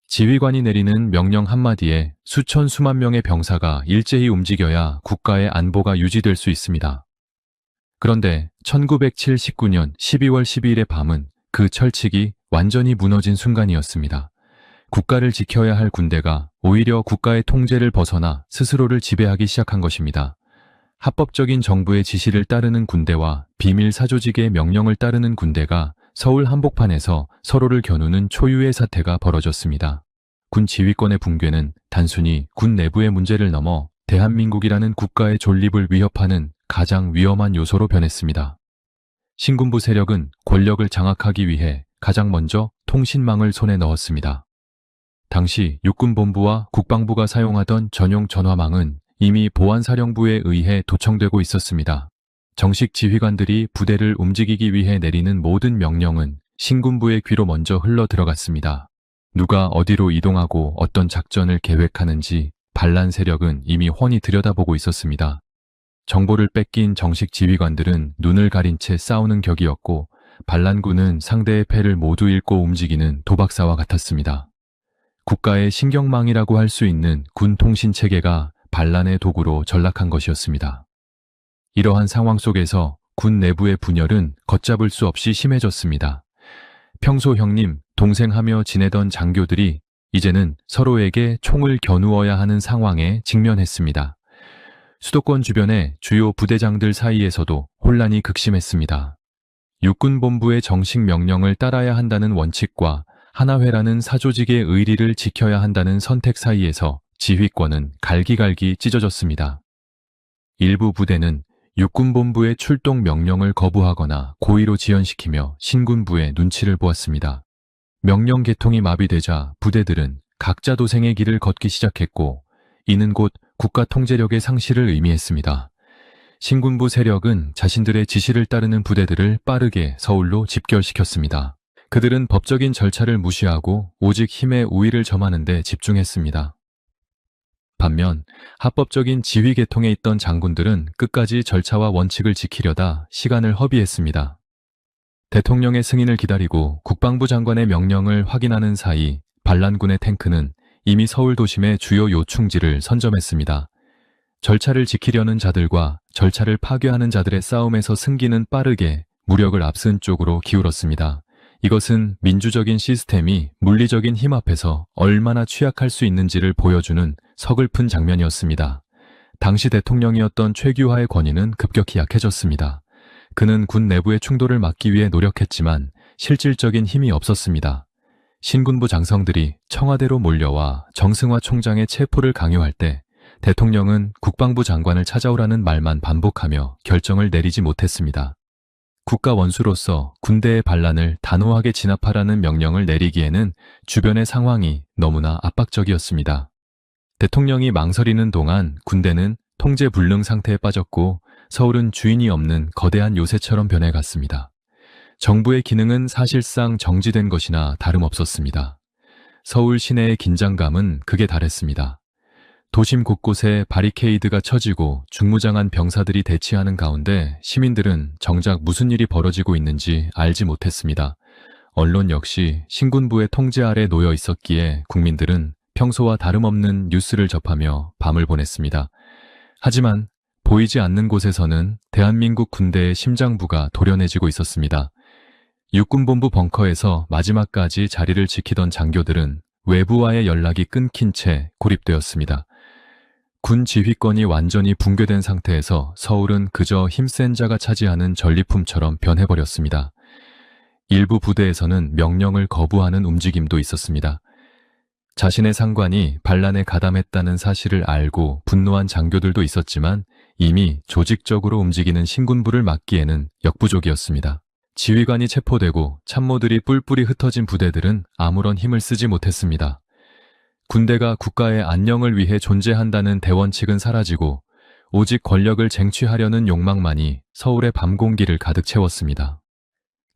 지휘관이 내리는 명령 한마디에 수천 수만 명의 병사가 일제히 움직여야 국가의 안보가 유지될 수 있습니다. 그런데 1979년 12월 12일의 밤은 그 철칙이 완전히 무너진 순간이었습니다. 국가를 지켜야 할 군대가 오히려 국가의 통제를 벗어나 스스로를 지배하기 시작한 것입니다. 합법적인 정부의 지시를 따르는 군대와 비밀 사조직의 명령을 따르는 군대가 서울 한복판에서 서로를 겨누는 초유의 사태가 벌어졌습니다. 군 지휘권의 붕괴는 단순히 군 내부의 문제를 넘어 대한민국이라는 국가의 존립을 위협하는 가장 위험한 요소로 변했습니다. 신군부 세력은 권력을 장악하기 위해 가장 먼저 통신망을 손에 넣었습니다. 당시 육군본부와 국방부가 사용하던 전용 전화망은 이미 보안사령부에 의해 도청되고 있었습니다. 정식 지휘관들이 부대를 움직이기 위해 내리는 모든 명령은 신군부의 귀로 먼저 흘러 들어갔습니다. 누가 어디로 이동하고 어떤 작전을 계획하는지 반란 세력은 이미 훤히 들여다보고 있었습니다. 정보를 뺏긴 정식 지휘관들은 눈을 가린 채 싸우는 격이었고 반란군은 상대의 패를 모두 읽고 움직이는 도박사와 같았습니다. 국가의 신경망이라고 할 수 있는 군 통신 체계가 반란의 도구로 전락한 것이었습니다. 이러한 상황 속에서 군 내부의 분열은 걷잡을 수 없이 심해졌습니다. 평소 형님, 동생하며 지내던 장교들이 이제는 서로에게 총을 겨누어야 하는 상황에 직면했습니다. 수도권 주변의 주요 부대장들 사이에서도 혼란이 극심했습니다. 육군본부의 정식 명령을 따라야 한다는 원칙과 하나회라는 사조직의 의리를 지켜야 한다는 선택 사이에서 지휘권은 갈기갈기 찢어졌습니다. 일부 부대는 육군본부의 출동 명령을 거부하거나 고의로 지연시키며 신군부의 눈치를 보았습니다. 명령 개통이 마비되자 부대들은 각자 도생의 길을 걷기 시작했고 이는 곧 국가 통제력의 상실을 의미했습니다. 신군부 세력은 자신들의 지시를 따르는 부대들을 빠르게 서울로 집결시켰습니다. 그들은 법적인 절차를 무시하고 오직 힘의 우위를 점하는 데 집중했습니다. 반면 합법적인 지휘 계통에 있던 장군들은 끝까지 절차와 원칙을 지키려다 시간을 허비했습니다. 대통령의 승인을 기다리고 국방부 장관의 명령을 확인하는 사이 반란군의 탱크는 이미 서울 도심의 주요 요충지를 선점했습니다. 절차를 지키려는 자들과 절차를 파괴하는 자들의 싸움에서 승기는 빠르게 무력을 앞선 쪽으로 기울었습니다. 이것은 민주적인 시스템이 물리적인 힘 앞에서 얼마나 취약할 수 있는지를 보여주는 서글픈 장면이었습니다. 당시 대통령이었던 최규하의 권위는 급격히 약해졌습니다. 그는 군 내부의 충돌을 막기 위해 노력했지만 실질적인 힘이 없었습니다. 신군부 장성들이 청와대로 몰려와 정승화 총장의 체포를 강요할 때 대통령은 국방부 장관을 찾아오라는 말만 반복하며 결정을 내리지 못했습니다. 국가 원수로서 군대의 반란을 단호하게 진압하라는 명령을 내리기에는 주변의 상황이 너무나 압박적이었습니다. 대통령이 망설이는 동안 군대는 통제불능 상태에 빠졌고 서울은 주인이 없는 거대한 요새처럼 변해갔습니다. 정부의 기능은 사실상 정지된 것이나 다름없었습니다. 서울 시내의 긴장감은 극에 달했습니다. 도심 곳곳에 바리케이드가 쳐지고 중무장한 병사들이 대치하는 가운데 시민들은 정작 무슨 일이 벌어지고 있는지 알지 못했습니다. 언론 역시 신군부의 통제 아래 놓여 있었기에 국민들은 평소와 다름없는 뉴스를 접하며 밤을 보냈습니다. 하지만 보이지 않는 곳에서는 대한민국 군대의 심장부가 도련해지고 있었습니다. 육군본부 벙커에서 마지막까지 자리를 지키던 장교들은 외부와의 연락이 끊긴 채 고립되었습니다. 군 지휘권이 완전히 붕괴된 상태에서 서울은 그저 힘센 자가 차지하는 전리품처럼 변해버렸습니다. 일부 부대에서는 명령을 거부하는 움직임도 있었습니다. 자신의 상관이 반란에 가담했다는 사실을 알고 분노한 장교들도 있었지만 이미 조직적으로 움직이는 신군부를 막기에는 역부족이었습니다. 지휘관이 체포되고 참모들이 뿔뿔이 흩어진 부대들은 아무런 힘을 쓰지 못했습니다. 군대가 국가의 안녕을 위해 존재한다는 대원칙은 사라지고 오직 권력을 쟁취하려는 욕망만이 서울의 밤 공기를 가득 채웠습니다.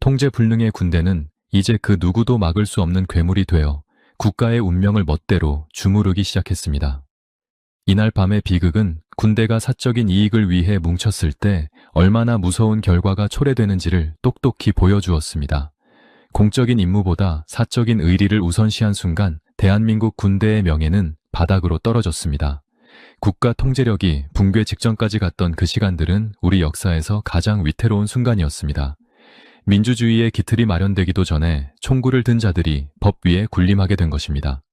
통제불능의 군대는 이제 그 누구도 막을 수 없는 괴물이 되어 국가의 운명을 멋대로 주무르기 시작했습니다. 이날 밤의 비극은 군대가 사적인 이익을 위해 뭉쳤을 때 얼마나 무서운 결과가 초래되는지를 똑똑히 보여주었습니다. 공적인 임무보다 사적인 의리를 우선시한 순간 대한민국 군대의 명예는 바닥으로 떨어졌습니다. 국가 통제력이 붕괴 직전까지 갔던 그 시간들은 우리 역사에서 가장 위태로운 순간이었습니다. 민주주의의 기틀이 마련되기도 전에 총구를 든 자들이 법 위에 군림하게 된 것입니다.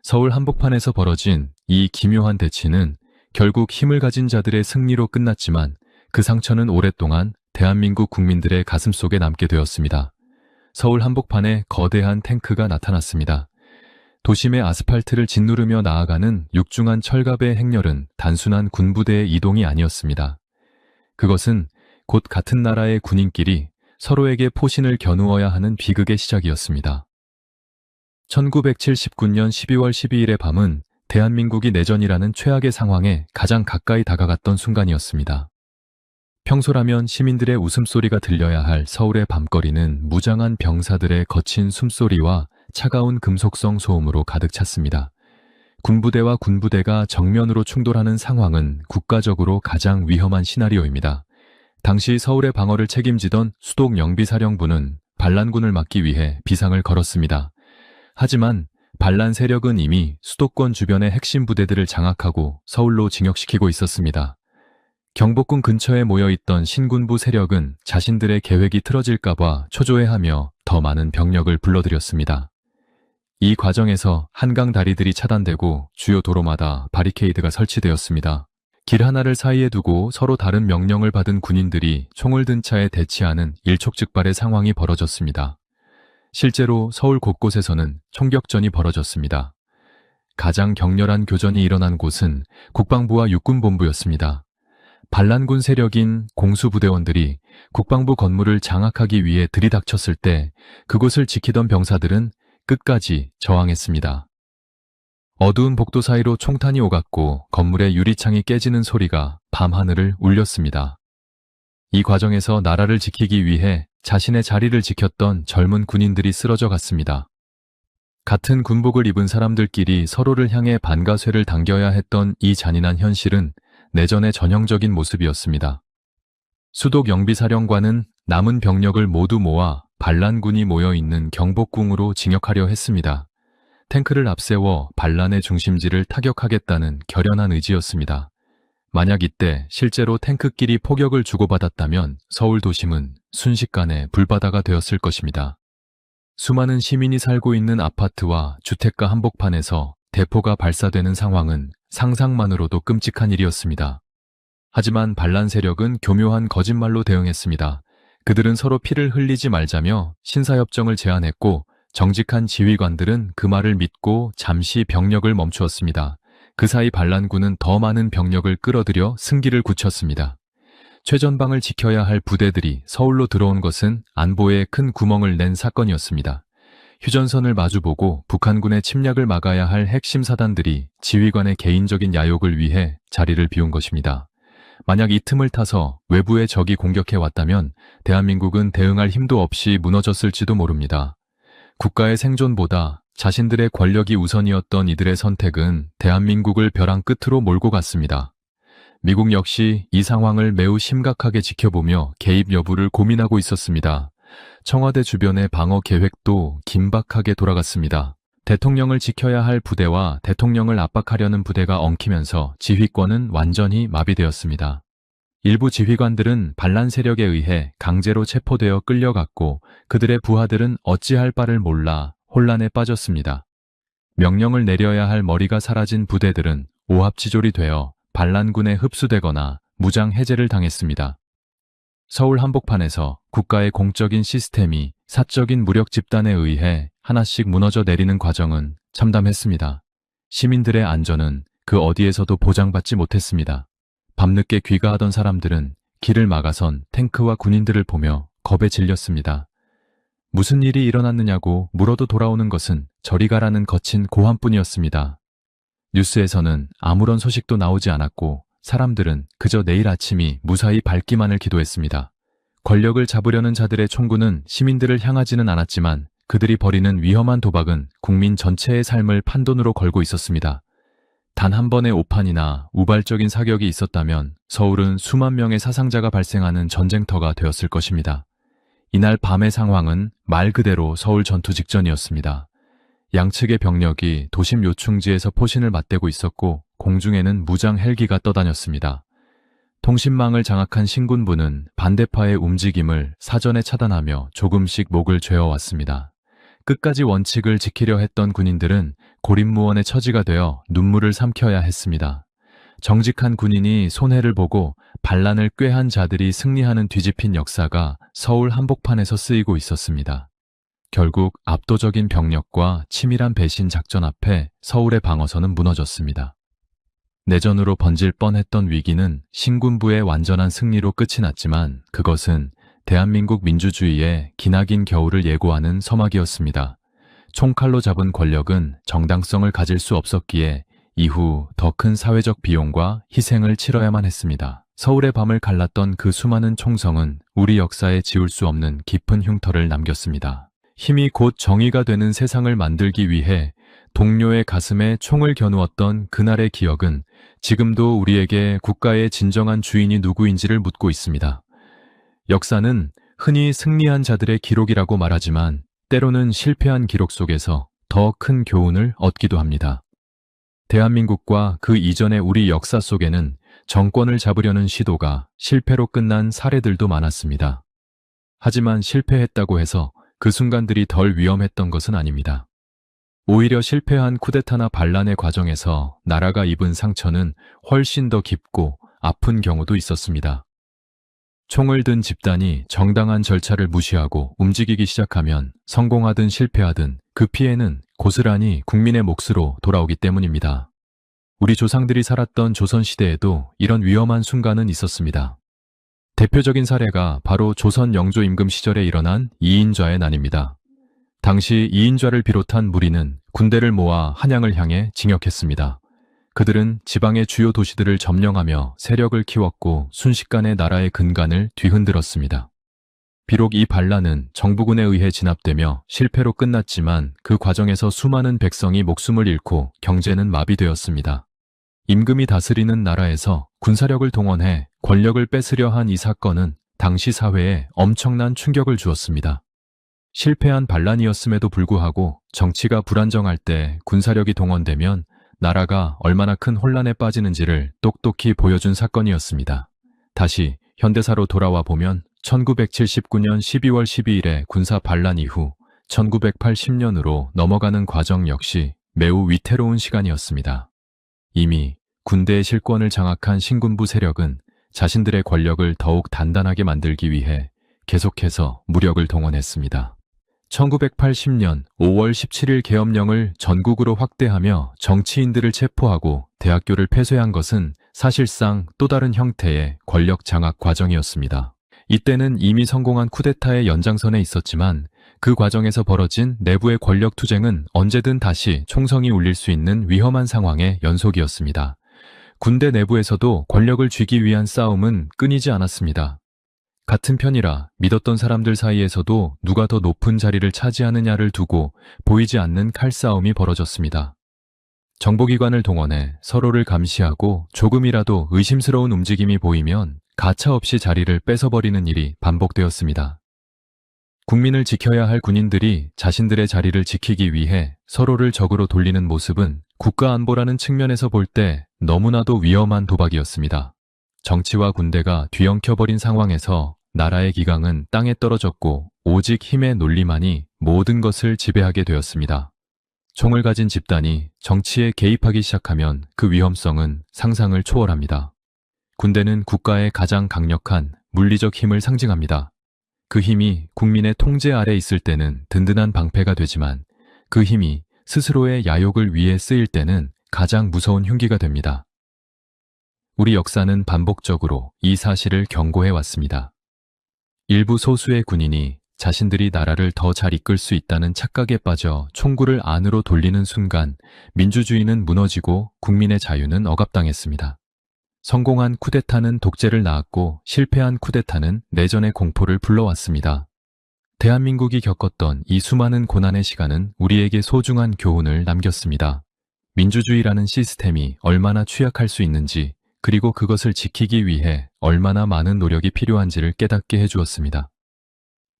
서울 한복판에서 벌어진 이 기묘한 대치는 결국 힘을 가진 자들의 승리로 끝났지만 그 상처는 오랫동안 대한민국 국민들의 가슴속에 남게 되었습니다. 서울 한복판에 거대한 탱크가 나타났습니다. 도심의 아스팔트를 짓누르며 나아가는 육중한 철갑의 행렬은 단순한 군부대의 이동이 아니었습니다. 그것은 곧 같은 나라의 군인끼리 서로에게 포신을 겨누어야 하는 비극의 시작이었습니다. 1979년 12월 12일의 밤은 대한민국이 내전이라는 최악의 상황에 가장 가까이 다가갔던 순간이었습니다. 평소라면 시민들의 웃음소리가 들려야 할 서울의 밤거리는 무장한 병사들의 거친 숨소리와 차가운 금속성 소음으로 가득 찼습니다. 군부대와 군부대가 정면으로 충돌하는 상황은 국가적으로 가장 위험한 시나리오입니다. 당시 서울의 방어를 책임지던 수독 영비사령부는 반란군을 막기 위해 비상을 걸었습니다. 하지만 반란 세력은 이미 수도권 주변의 핵심 부대들을 장악하고 서울로 진격시키고 있었습니다. 경복궁 근처에 모여있던 신군부 세력은 자신들의 계획이 틀어질까봐 초조해하며 더 많은 병력을 불러들였습니다. 이 과정에서 한강 다리들이 차단되고 주요 도로마다 바리케이드가 설치되었습니다. 길 하나를 사이에 두고 서로 다른 명령을 받은 군인들이 총을 든 차에 대치하는 일촉즉발의 상황이 벌어졌습니다. 실제로 서울 곳곳에서는 총격전이 벌어졌습니다. 가장 격렬한 교전이 일어난 곳은 국방부와 육군본부였습니다. 반란군 세력인 공수부대원들이 국방부 건물을 장악하기 위해 들이닥쳤을 때 그곳을 지키던 병사들은 끝까지 저항했습니다. 어두운 복도 사이로 총탄이 오갔고 건물의 유리창이 깨지는 소리가 밤하늘을 울렸습니다. 이 과정에서 나라를 지키기 위해 자신의 자리를 지켰던 젊은 군인들이 쓰러져 갔습니다. 같은 군복을 입은 사람들끼리 서로를 향해 반가쇠를 당겨야 했던 이 잔인한 현실은 내전의 전형적인 모습이었습니다. 수독 영비사령관은 남은 병력을 모두 모아 반란군이 모여있는 경복궁으로 진격하려 했습니다. 탱크를 앞세워 반란의 중심지를 타격하겠다는 결연한 의지였습니다. 만약 이때 실제로 탱크끼리 포격을 주고받았다면 서울 도심은 순식간에 불바다가 되었을 것입니다. 수많은 시민이 살고 있는 아파트와 주택가 한복판에서 대포가 발사되는 상황은 상상만으로도 끔찍한 일이었습니다. 하지만 반란 세력은 교묘한 거짓말로 대응했습니다. 그들은 서로 피를 흘리지 말자며 신사협정을 제안했고 정직한 지휘관들은 그 말을 믿고 잠시 병력을 멈추었습니다. 그 사이 반란군은 더 많은 병력을 끌어들여 승기를 굳혔습니다. 최전방을 지켜야 할 부대들이 서울로 들어온 것은 안보에 큰 구멍을 낸 사건이었습니다. 휴전선을 마주보고 북한군의 침략을 막아야 할 핵심 사단들이 지휘관의 개인적인 야욕을 위해 자리를 비운 것입니다. 만약 이 틈을 타서 외부의 적이 공격해 왔다면 대한민국은 대응할 힘도 없이 무너졌을지도 모릅니다. 국가의 생존보다 자신들의 권력이 우선이었던 이들의 선택은 대한민국을 벼랑 끝으로 몰고 갔습니다. 미국 역시 이 상황을 매우 심각하게 지켜보며 개입 여부를 고민하고 있었습니다. 청와대 주변의 방어 계획도 긴박하게 돌아갔습니다. 대통령을 지켜야 할 부대와 대통령을 압박하려는 부대가 엉키면서 지휘권은 완전히 마비되었습니다. 일부 지휘관들은 반란 세력에 의해 강제로 체포되어 끌려갔고 그들의 부하들은 어찌할 바를 몰라 혼란에 빠졌습니다. 명령을 내려야 할 머리가 사라진 부대들은 오합지졸이 되어 반란군에 흡수되거나 무장 해제를 당했습니다. 서울 한복판에서 국가의 공적인 시스템이 사적인 무력 집단에 의해 하나씩 무너져 내리는 과정은 참담했습니다. 시민들의 안전은 그 어디에서도 보장받지 못했습니다. 밤늦게 귀가하던 사람들은 길을 막아선 탱크와 군인들을 보며 겁에 질렸습니다. 무슨 일이 일어났느냐고 물어도 돌아오는 것은 저리 가라는 거친 고함뿐이었습니다. 뉴스에서는 아무런 소식도 나오지 않았고 사람들은 그저 내일 아침이 무사히 밝기만을 기도했습니다. 권력을 잡으려는 자들의 총구는 시민들을 향하지는 않았지만 그들이 벌이는 위험한 도박은 국민 전체의 삶을 판돈으로 걸고 있었습니다. 단 한 번의 오판이나 우발적인 사격이 있었다면 서울은 수만 명의 사상자가 발생하는 전쟁터가 되었을 것입니다. 이날 밤의 상황은 말 그대로 서울 전투 직전이었습니다. 양측의 병력이 도심 요충지에서 포신을 맞대고 있었고 공중에는 무장 헬기가 떠다녔습니다. 통신망을 장악한 신군부는 반대파의 움직임을 사전에 차단하며 조금씩 목을 죄어왔습니다. 끝까지 원칙을 지키려 했던 군인들은 고립무원의 처지가 되어 눈물을 삼켜야 했습니다. 정직한 군인이 손해를 보고 반란을 꾀한 자들이 승리하는 뒤집힌 역사가 서울 한복판에서 쓰이고 있었습니다. 결국 압도적인 병력과 치밀한 배신 작전 앞에 서울의 방어선은 무너졌습니다. 내전으로 번질 뻔했던 위기는 신군부의 완전한 승리로 끝이 났지만 그것은 대한민국 민주주의의 기나긴 겨울을 예고하는 서막이었습니다. 총칼로 잡은 권력은 정당성을 가질 수 없었기에 이후 더 큰 사회적 비용과 희생을 치러야만 했습니다. 서울의 밤을 갈랐던 그 수많은 총성은 우리 역사에 지울 수 없는 깊은 흉터를 남겼습니다. 힘이 곧 정의가 되는 세상을 만들기 위해 동료의 가슴에 총을 겨누었던 그날의 기억은 지금도 우리에게 국가의 진정한 주인이 누구인지를 묻고 있습니다. 역사는 흔히 승리한 자들의 기록이라고 말하지만 때로는 실패한 기록 속에서 더 큰 교훈을 얻기도 합니다. 대한민국과 그 이전의 우리 역사 속에는 정권을 잡으려는 시도가 실패로 끝난 사례들도 많았습니다. 하지만 실패했다고 해서 그 순간들이 덜 위험했던 것은 아닙니다. 오히려 실패한 쿠데타나 반란의 과정에서 나라가 입은 상처는 훨씬 더 깊고 아픈 경우도 있었습니다. 총을 든 집단이 정당한 절차를 무시하고 움직이기 시작하면 성공하든 실패하든 그 피해는 고스란히 국민의 몫으로 돌아오기 때문입니다. 우리 조상들이 살았던 조선시대에도 이런 위험한 순간은 있었습니다. 대표적인 사례가 바로 조선 영조 임금 시절에 일어난 이인좌의 난입니다. 당시 이인좌를 비롯한 무리는 군대를 모아 한양을 향해 진격했습니다. 그들은 지방의 주요 도시들을 점령하며 세력을 키웠고 순식간에 나라의 근간을 뒤흔들었습니다. 비록 이 반란은 정부군에 의해 진압되며 실패로 끝났지만 그 과정에서 수많은 백성이 목숨을 잃고 경제는 마비되었습니다. 임금이 다스리는 나라에서 군사력을 동원해 권력을 뺏으려 한 이 사건은 당시 사회에 엄청난 충격을 주었습니다. 실패한 반란이었음에도 불구하고 정치가 불안정할 때 군사력이 동원되면 나라가 얼마나 큰 혼란에 빠지는지를 똑똑히 보여준 사건이었습니다. 다시 현대사로 돌아와 보면 1979년 12월 12일의 군사 반란 이후 1980년으로 넘어가는 과정 역시 매우 위태로운 시간이었습니다. 이미 군대의 실권을 장악한 신군부 세력은 자신들의 권력을 더욱 단단하게 만들기 위해 계속해서 무력을 동원했습니다. 1980년 5월 17일 계엄령을 전국으로 확대하며 정치인들을 체포하고 대학교를 폐쇄한 것은 사실상 또 다른 형태의 권력 장악 과정이었습니다. 이때는 이미 성공한 쿠데타의 연장선에 있었지만 그 과정에서 벌어진 내부의 권력 투쟁은 언제든 다시 총성이 울릴 수 있는 위험한 상황의 연속이었습니다. 군대 내부에서도 권력을 쥐기 위한 싸움은 끊이지 않았습니다. 같은 편이라 믿었던 사람들 사이에서도 누가 더 높은 자리를 차지하느냐를 두고 보이지 않는 칼싸움이 벌어졌습니다. 정보기관을 동원해 서로를 감시하고 조금이라도 의심스러운 움직임이 보이면 가차없이 자리를 뺏어버리는 일이 반복되었습니다. 국민을 지켜야 할 군인들이 자신들의 자리를 지키기 위해 서로를 적으로 돌리는 모습은 국가안보라는 측면에서 볼 때 너무나도 위험한 도박이었습니다. 정치와 군대가 뒤엉켜버린 상황에서 나라의 기강은 땅에 떨어졌고 오직 힘의 논리만이 모든 것을 지배하게 되었습니다. 총을 가진 집단이 정치에 개입하기 시작하면 그 위험성은 상상을 초월합니다. 군대는 국가의 가장 강력한 물리적 힘을 상징합니다. 그 힘이 국민의 통제 아래 있을 때는 든든한 방패가 되지만 그 힘이 스스로의 야욕을 위해 쓰일 때는 가장 무서운 흉기가 됩니다. 우리 역사는 반복적으로 이 사실을 경고해 왔습니다. 일부 소수의 군인이 자신들이 나라를 더 잘 이끌 수 있다는 착각에 빠져 총구를 안으로 돌리는 순간 민주주의는 무너지고 국민의 자유는 억압당했습니다. 성공한 쿠데타는 독재를 낳았고 실패한 쿠데타는 내전의 공포를 불러왔습니다. 대한민국이 겪었던 이 수많은 고난의 시간은 우리에게 소중한 교훈을 남겼습니다. 민주주의라는 시스템이 얼마나 취약할 수 있는지 그리고 그것을 지키기 위해 얼마나 많은 노력이 필요한지를 깨닫게 해주었습니다.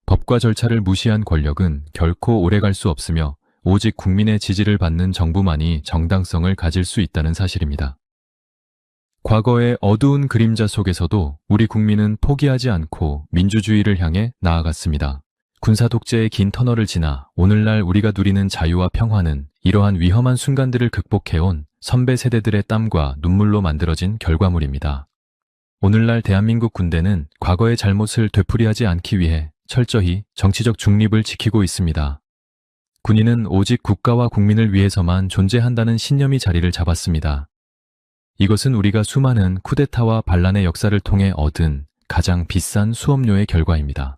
법과 절차를 무시한 권력은 결코 오래갈 수 없으며 오직 국민의 지지를 받는 정부만이 정당성을 가질 수 있다는 사실입니다. 과거의 어두운 그림자 속에서도 우리 국민은 포기하지 않고 민주주의를 향해 나아갔습니다. 군사 독재의 긴 터널을 지나 오늘날 우리가 누리는 자유와 평화는 이러한 위험한 순간들을 극복해온 선배 세대들의 땀과 눈물로 만들어진 결과물입니다. 오늘날 대한민국 군대는 과거의 잘못을 되풀이하지 않기 위해 철저히 정치적 중립을 지키고 있습니다. 군인은 오직 국가와 국민을 위해서만 존재한다는 신념이 자리를 잡았습니다. 이것은 우리가 수많은 쿠데타와 반란의 역사를 통해 얻은 가장 비싼 수업료의 결과입니다.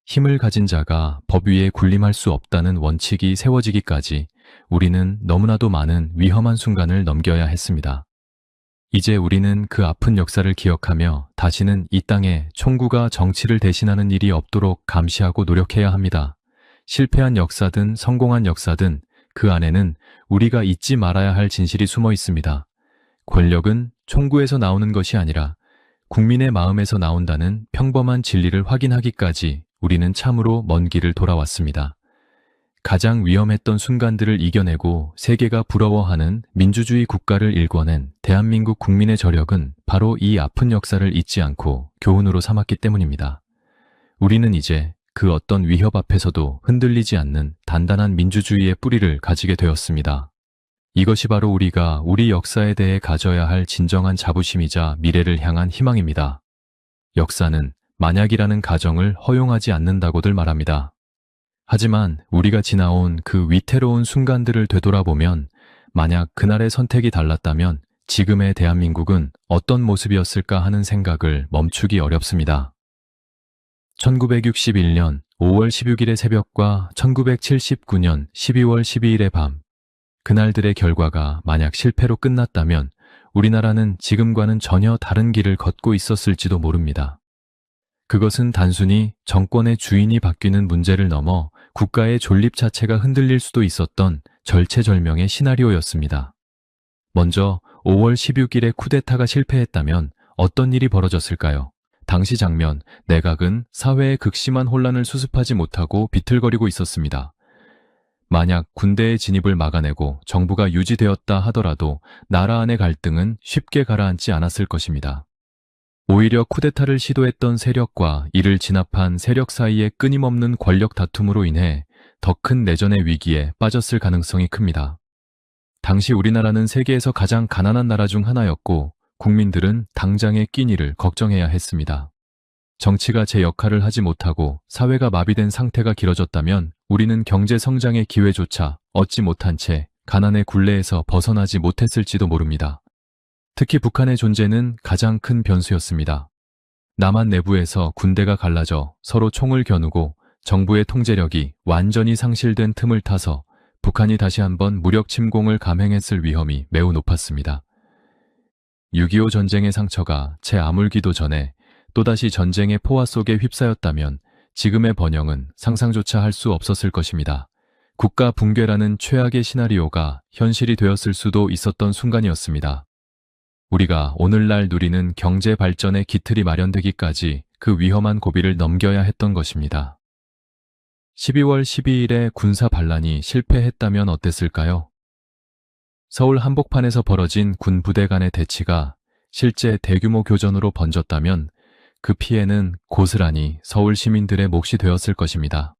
힘을 가진 자가 법 위에 군림할 수 없다는 원칙이 세워지기까지 우리는 너무나도 많은 위험한 순간을 넘겨야 했습니다. 이제 우리는 그 아픈 역사를 기억하며 다시는 이 땅에 총구가 정치를 대신하는 일이 없도록 감시하고 노력해야 합니다. 실패한 역사든 성공한 역사든 그 안에는 우리가 잊지 말아야 할 진실이 숨어 있습니다. 권력은 총구에서 나오는 것이 아니라 국민의 마음에서 나온다는 평범한 진리를 확인하기까지 우리는 참으로 먼 길을 돌아왔습니다. 가장 위험했던 순간들을 이겨내고 세계가 부러워하는 민주주의 국가를 일궈낸 대한민국 국민의 저력은 바로 이 아픈 역사를 잊지 않고 교훈으로 삼았기 때문입니다. 우리는 이제 그 어떤 위협 앞에서도 흔들리지 않는 단단한 민주주의의 뿌리를 가지게 되었습니다. 이것이 바로 우리가 우리 역사에 대해 가져야 할 진정한 자부심이자 미래를 향한 희망입니다. 역사는 만약이라는 가정을 허용하지 않는다고들 말합니다. 하지만 우리가 지나온 그 위태로운 순간들을 되돌아보면 만약 그날의 선택이 달랐다면 지금의 대한민국은 어떤 모습이었을까 하는 생각을 멈추기 어렵습니다. 1961년 5월 16일의 새벽과 1979년 12월 12일의 밤, 그날들의 결과가 만약 실패로 끝났다면 우리나라는 지금과는 전혀 다른 길을 걷고 있었을지도 모릅니다. 그것은 단순히 정권의 주인이 바뀌는 문제를 넘어 국가의 존립 자체가 흔들릴 수도 있었던 절체절명의 시나리오였습니다. 먼저 5월 16일에 쿠데타가 실패했다면 어떤 일이 벌어졌을까요? 당시 장면, 내각은 사회의 극심한 혼란을 수습하지 못하고 비틀거리고 있었습니다. 만약 군대의 진입을 막아내고 정부가 유지되었다 하더라도 나라 안의 갈등은 쉽게 가라앉지 않았을 것입니다. 오히려 쿠데타를 시도했던 세력과 이를 진압한 세력 사이의 끊임없는 권력 다툼으로 인해 더 큰 내전의 위기에 빠졌을 가능성이 큽니다. 당시 우리나라는 세계에서 가장 가난한 나라 중 하나였고 국민들은 당장의 끼니를 걱정해야 했습니다. 정치가 제 역할을 하지 못하고 사회가 마비된 상태가 길어졌다면 우리는 경제 성장의 기회조차 얻지 못한 채 가난의 굴레에서 벗어나지 못했을지도 모릅니다. 특히 북한의 존재는 가장 큰 변수였습니다. 남한 내부에서 군대가 갈라져 서로 총을 겨누고 정부의 통제력이 완전히 상실된 틈을 타서 북한이 다시 한번 무력 침공을 감행했을 위험이 매우 높았습니다. 6.25 전쟁의 상처가 채 아물기도 전에 또다시 전쟁의 포화 속에 휩싸였다면 지금의 번영은 상상조차 할 수 없었을 것입니다. 국가 붕괴라는 최악의 시나리오가 현실이 되었을 수도 있었던 순간이었습니다. 우리가 오늘날 누리는 경제 발전의 기틀이 마련되기까지 그 위험한 고비를 넘겨야 했던 것입니다. 12월 12일에 군사 반란이 실패했다면 어땠을까요? 서울 한복판에서 벌어진 군 부대 간의 대치가 실제 대규모 교전으로 번졌다면 그 피해는 고스란히 서울 시민들의 몫이 되었을 것입니다.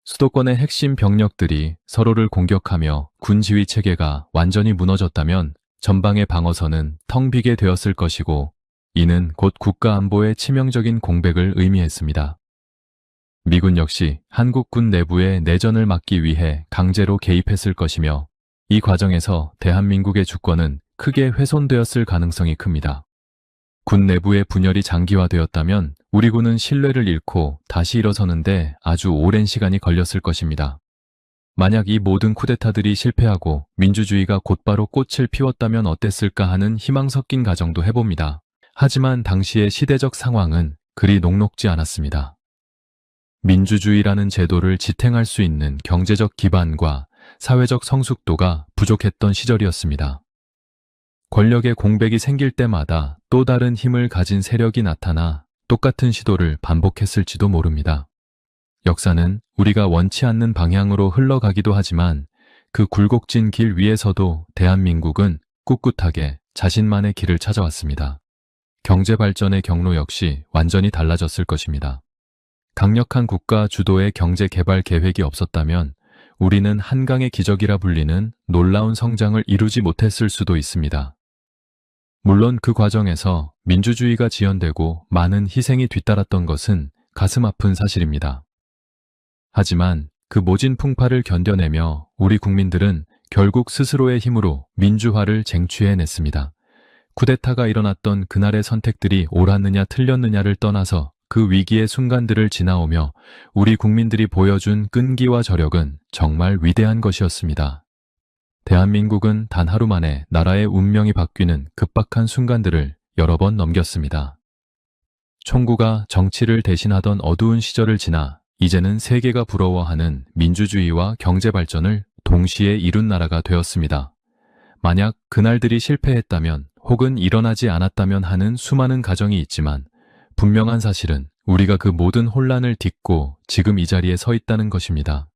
수도권의 핵심 병력들이 서로를 공격하며 군 지휘 체계가 완전히 무너졌다면 전방의 방어선은 텅 비게 되었을 것이고 이는 곧 국가 안보의 치명적인 공백을 의미했습니다. 미군 역시 한국군 내부의 내전을 막기 위해 강제로 개입했을 것이며 이 과정에서 대한민국의 주권은 크게 훼손되었을 가능성이 큽니다. 군 내부의 분열이 장기화되었다면 우리 군은 신뢰를 잃고 다시 일어서는데 아주 오랜 시간이 걸렸을 것입니다. 만약 이 모든 쿠데타들이 실패하고 민주주의가 곧바로 꽃을 피웠다면 어땠을까 하는 희망 섞인 가정도 해봅니다. 하지만 당시의 시대적 상황은 그리 녹록지 않았습니다. 민주주의라는 제도를 지탱할 수 있는 경제적 기반과 사회적 성숙도가 부족했던 시절이었습니다. 권력의 공백이 생길 때마다 또 다른 힘을 가진 세력이 나타나 똑같은 시도를 반복했을지도 모릅니다. 역사는 우리가 원치 않는 방향으로 흘러가기도 하지만 그 굴곡진 길 위에서도 대한민국은 꿋꿋하게 자신만의 길을 찾아왔습니다. 경제 발전의 경로 역시 완전히 달라졌을 것입니다. 강력한 국가 주도의 경제 개발 계획이 없었다면 우리는 한강의 기적이라 불리는 놀라운 성장을 이루지 못했을 수도 있습니다. 물론 그 과정에서 민주주의가 지연되고 많은 희생이 뒤따랐던 것은 가슴 아픈 사실입니다. 하지만 그 모진 풍파를 견뎌내며 우리 국민들은 결국 스스로의 힘으로 민주화를 쟁취해냈습니다. 쿠데타가 일어났던 그날의 선택들이 옳았느냐 틀렸느냐를 떠나서 그 위기의 순간들을 지나오며 우리 국민들이 보여준 끈기와 저력은 정말 위대한 것이었습니다. 대한민국은 단 하루 만에 나라의 운명이 바뀌는 급박한 순간들을 여러 번 넘겼습니다. 총구가 정치를 대신하던 어두운 시절을 지나 이제는 세계가 부러워하는 민주주의와 경제 발전을 동시에 이룬 나라가 되었습니다. 만약 그날들이 실패했다면 혹은 일어나지 않았다면 하는 수많은 가정이 있지만 분명한 사실은 우리가 그 모든 혼란을 딛고 지금 이 자리에 서 있다는 것입니다.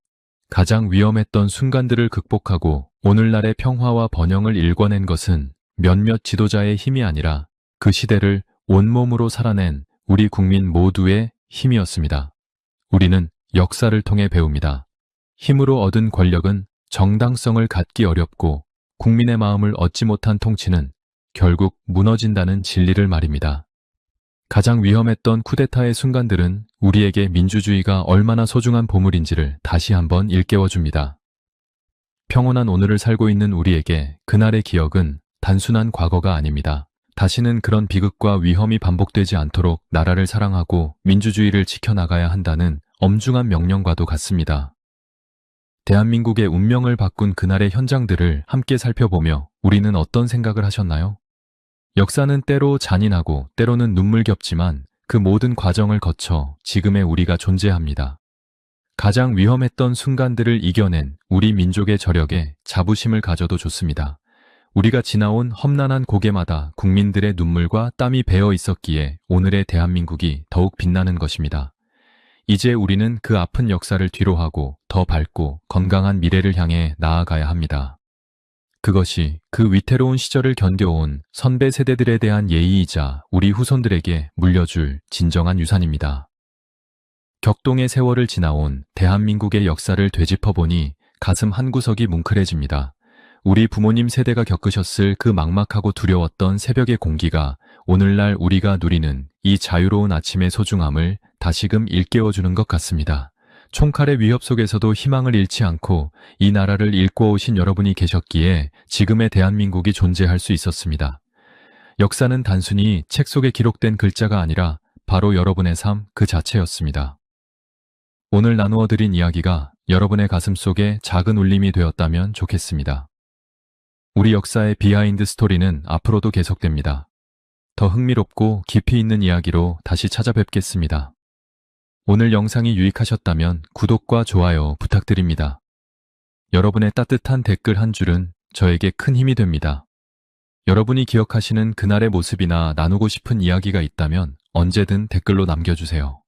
가장 위험했던 순간들을 극복하고 오늘날의 평화와 번영을 일궈낸 것은 몇몇 지도자의 힘이 아니라 그 시대를 온몸으로 살아낸 우리 국민 모두의 힘이었습니다. 우리는 역사를 통해 배웁니다. 힘으로 얻은 권력은 정당성을 갖기 어렵고 국민의 마음을 얻지 못한 통치는 결국 무너진다는 진리를 말입니다. 가장 위험했던 쿠데타의 순간들은 우리에게 민주주의가 얼마나 소중한 보물인지를 다시 한번 일깨워줍니다. 평온한 오늘을 살고 있는 우리에게 그날의 기억은 단순한 과거가 아닙니다. 다시는 그런 비극과 위험이 반복되지 않도록 나라를 사랑하고 민주주의를 지켜나가야 한다는 엄중한 명령과도 같습니다. 대한민국의 운명을 바꾼 그날의 현장들을 함께 살펴보며 우리는 어떤 생각을 하셨나요? 역사는 때로 잔인하고 때로는 눈물겹지만 그 모든 과정을 거쳐 지금의 우리가 존재합니다. 가장 위험했던 순간들을 이겨낸 우리 민족의 저력에 자부심을 가져도 좋습니다. 우리가 지나온 험난한 고개마다 국민들의 눈물과 땀이 배어 있었기에 오늘의 대한민국이 더욱 빛나는 것입니다. 이제 우리는 그 아픈 역사를 뒤로하고 더 밝고 건강한 미래를 향해 나아가야 합니다. 그것이 그 위태로운 시절을 견뎌온 선배 세대들에 대한 예의이자 우리 후손들에게 물려줄 진정한 유산입니다. 격동의 세월을 지나온 대한민국의 역사를 되짚어보니 가슴 한구석이 뭉클해집니다. 우리 부모님 세대가 겪으셨을 그 막막하고 두려웠던 새벽의 공기가 오늘날 우리가 누리는 이 자유로운 아침의 소중함을 다시금 일깨워주는 것 같습니다. 총칼의 위협 속에서도 희망을 잃지 않고 이 나라를 일궈오신 여러분이 계셨기에 지금의 대한민국이 존재할 수 있었습니다. 역사는 단순히 책 속에 기록된 글자가 아니라 바로 여러분의 삶 그 자체였습니다. 오늘 나누어 드린 이야기가 여러분의 가슴 속에 작은 울림이 되었다면 좋겠습니다. 우리 역사의 비하인드 스토리는 앞으로도 계속됩니다. 더 흥미롭고 깊이 있는 이야기로 다시 찾아뵙겠습니다. 오늘 영상이 유익하셨다면 구독과 좋아요 부탁드립니다. 여러분의 따뜻한 댓글 한 줄은 저에게 큰 힘이 됩니다. 여러분이 기억하시는 그날의 모습이나 나누고 싶은 이야기가 있다면 언제든 댓글로 남겨주세요.